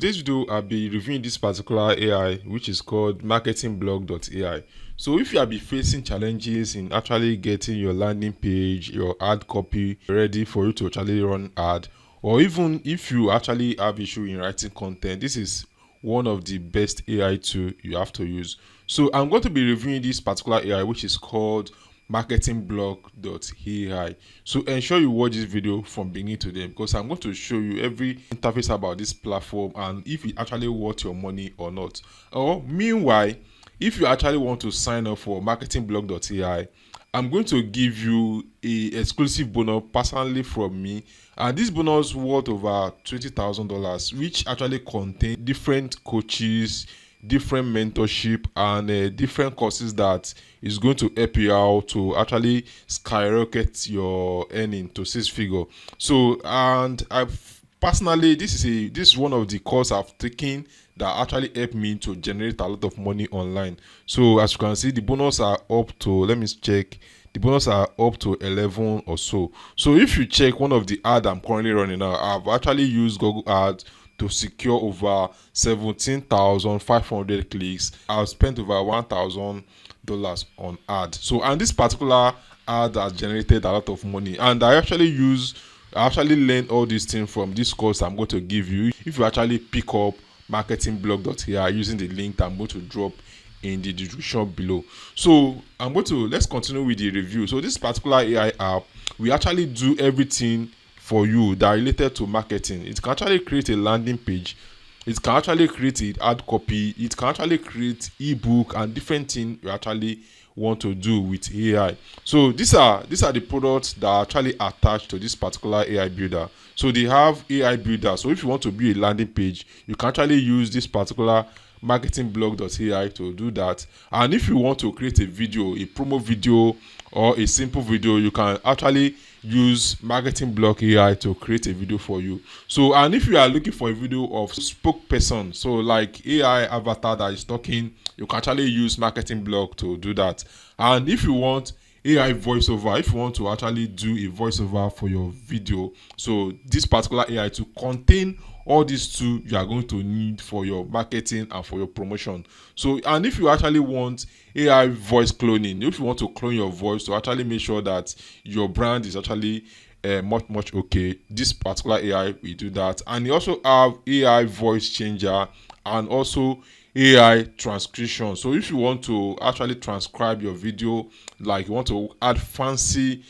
This video I'll be reviewing this particular AI which is called MarketingBlocks.ai. So if you have been facing challenges in actually getting your landing page, your ad copy ready for you to actually run ad, or even if you actually have issue in writing content, this is one of the best AI tool you have to use. So I'm going to be reviewing this particular AI which is called MarketingBlock.ai. So ensure you watch this video from beginning to the end because I'm going to show you every interface about this platform and if it actually worth your money or not. Or meanwhile, if you actually want to sign up for MarketingBlock.ai, I'm going to give you a exclusive bonus personally from me, and this bonus worth over $20,000, which actually contain different coaches, different mentorship, and different courses that is going to help you out to actually skyrocket your earning to six figure. So, and I've personally, this is one of the courses I've taken that actually helped me to generate a lot of money online. So as you can see, the bonus are up to, let me check, the bonus are up to 11 or so. So if you check one of the ads I'm currently running now, I've actually used Google Ads to secure over 17,500 clicks. I've spent over $1,000 on ad. So, and this particular ad has generated a lot of money, and I actually learned all these things from this course I'm going to give you. If you actually pick up MarketingBlog.ai using the link I'm going to drop in the description below. So let's continue with the review. So this particular AI app, we actually do everything for you that are related to marketing. It can actually create a landing page, it can actually create an ad copy, it can actually create ebook and different things you actually want to do with AI. So these are the products that are actually attached to this particular AI builder. So they have AI builder. So if you want to build a landing page, you can actually use this particular MarketingBlog.ai to do that. And if you want to create a video, a promo video or a simple video, you can actually use MarketingBlog.ai to create a video for you. So, and if you are looking for a video of spokesperson, so like AI avatar that is talking, you can actually use MarketingBlog to do that. And if you want AI voiceover, if you want to actually do a voiceover for your video, so this particular AI to contain all these two you are going to need for your marketing and for your promotion. So, and if you actually want AI voice cloning, if you want to clone your voice to actually make sure that your brand is actually much okay, this particular AI will do that. And you also have AI voice changer and also AI transcription. So if you want to actually transcribe your video, like you want to add fancy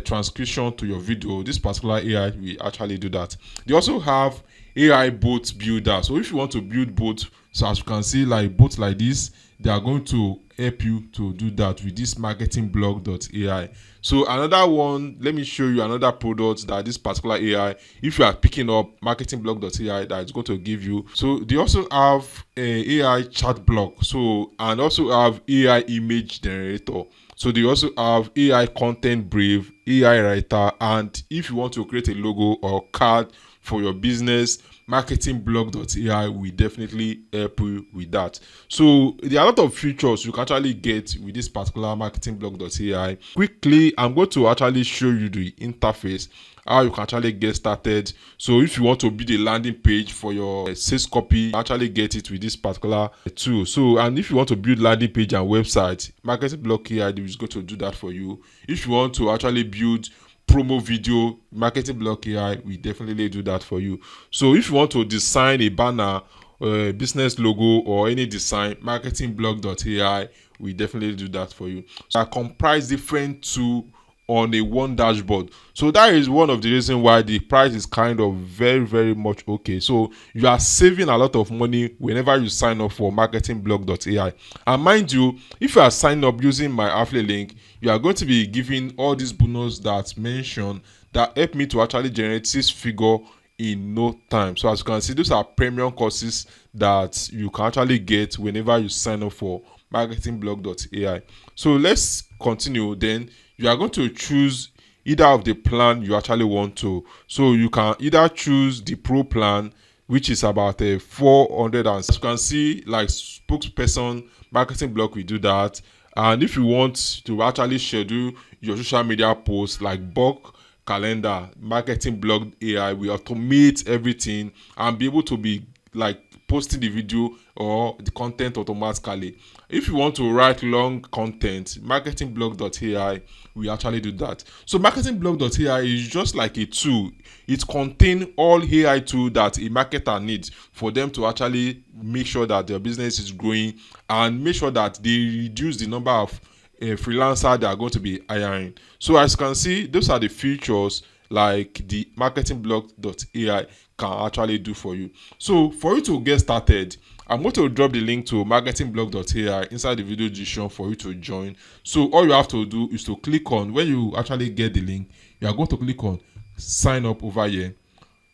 transcription to your video, this particular AI will actually do that. They also have AI bot builder. So if you want to build bots, so as you can see, like bots like this, they are going to help you to do that with this MarketingBlog.ai. So another one, let me show you another product that this particular AI, if you are picking up MarketingBlog.ai, that is going to give you. So they also have a AI chat block, so, and also have AI image generator. So they also have AI content brief, AI writer, and if you want to create a logo or card for your business, MarketingBlog.ai will definitely help you with that. So there are a lot of features you can actually get with this particular MarketingBlog.ai. Quickly, I'm going to actually show you the interface, how you can actually get started. So if you want to build a landing page for your sales copy, actually get it with this particular tool. So, and if you want to build landing page and website, MarketingBlog.ai is going to do that for you. If you want to actually build promo video, MarketingBlog.ai will definitely do that for you. So if you want to design a banner, business logo, or any design, MarketingBlog.ai will definitely do that for you. So I comprise different tools on a one dashboard. So that is one of the reasons why the price is kind of very much okay. So you are saving a lot of money whenever you sign up for MarketingBlog.ai. And mind you, if you are signing up using my affiliate link, you are going to be given all these bonus that's mentioned that help me to actually generate six figure in no time. So as you can see, those are premium courses that you can actually get whenever you sign up for MarketingBlog.ai. So let's continue. Then you are going to choose either of the plan you actually want to. So you can either choose the pro plan, which is about 400, and as you can see, like spokesperson, MarketingBlog will do that. And if you want to actually schedule your social media posts like bulk calendar, MarketingBlog.ai will automate everything and be able to be like posting the video or the content automatically. If you want to write long content, MarketingBlocks.ai will actually do that. So MarketingBlocks.ai is just like a tool. It contains all AI tools that a marketer needs for them to actually make sure that their business is growing and make sure that they reduce the number of freelancer they are going to be hiring. So as you can see, those are the features like the MarketingBlocks.ai can actually do for you. So for you to get started, I'm going to drop the link to MarketingBlocks.ai inside the video description for you to join. So all you have to do is to click on, when you actually get the link, you are going to click on sign up over here.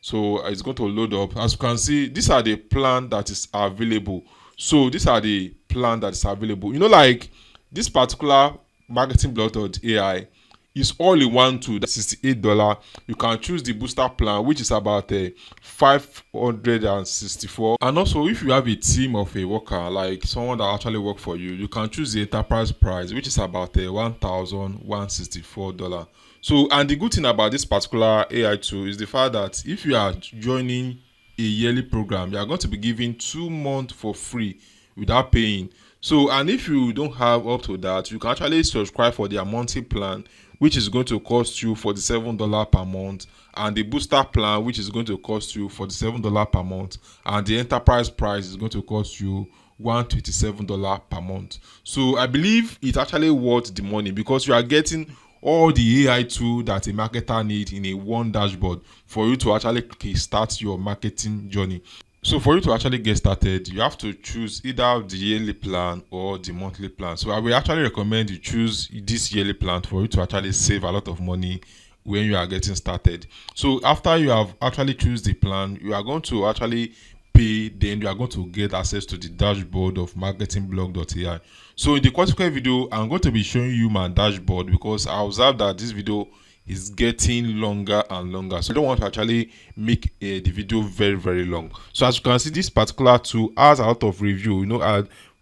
So it's going to load up. As you can see, these are the plan that is available. So these are the plan that is available. Like this particular MarketingBlocks.ai is all in one tool. That's $68. You can choose the booster plan, which is about 564. And also, if you have a team of a worker, like someone that actually work for you, you can choose the enterprise price, which is about $1,164. So, and the good thing about this particular AI tool is the fact that if you are joining a yearly program, you are going to be given 2 months for free without paying. So, and if you don't have up to that, you can actually subscribe for their monthly plan, which is going to cost you $47 per month, and the booster plan, which is going to cost you $47 per month, and the enterprise price is going to cost you $127 per month. So I believe it's actually worth the money because you are getting all the AI tool that a marketer needs in a one dashboard for you to actually start your marketing journey. So for you to actually get started, you have to choose either the yearly plan or the monthly plan. So I will actually recommend you choose this yearly plan for you to actually save a lot of money when you are getting started. So after you have actually choose the plan, you are going to actually pay, then you are going to get access to the dashboard of MarketingBlocks.ai. So in the consequent video, I'm going to be showing you my dashboard because I observed that this video is getting longer and longer, so I don't want to actually make the video very, very long. So as you can see, this particular tool has a lot of review.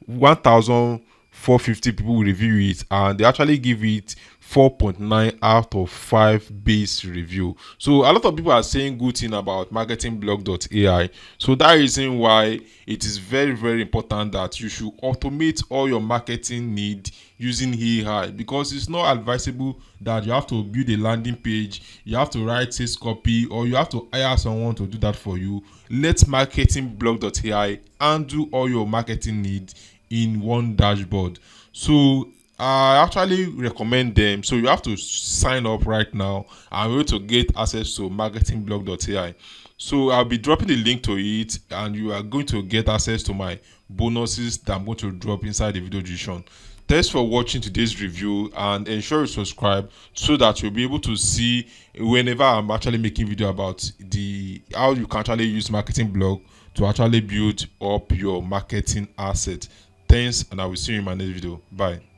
1,450 people review it, and they actually give it 4.9 out of 5 base review. So a lot of people are saying good thing about MarketingBlocks.ai. So that reason why it is very, very important that you should automate all your marketing need using AI, because it's not advisable that you have to build a landing page, you have to write sales copy, or you have to hire someone to do that for you. Let MarketingBlocks.ai handle all your marketing needs in one dashboard. So I actually recommend them. So you have to sign up right now and be able to get access to MarketingBlocks.ai. So I'll be dropping the link to it, and you are going to get access to my bonuses that I'm going to drop inside the video description. Thanks for watching today's review, and ensure you subscribe so that you'll be able to see whenever I'm actually making video about how you can actually use MarketingBlocks to actually build up your marketing asset. Thanks, and I will see you in my next video. Bye.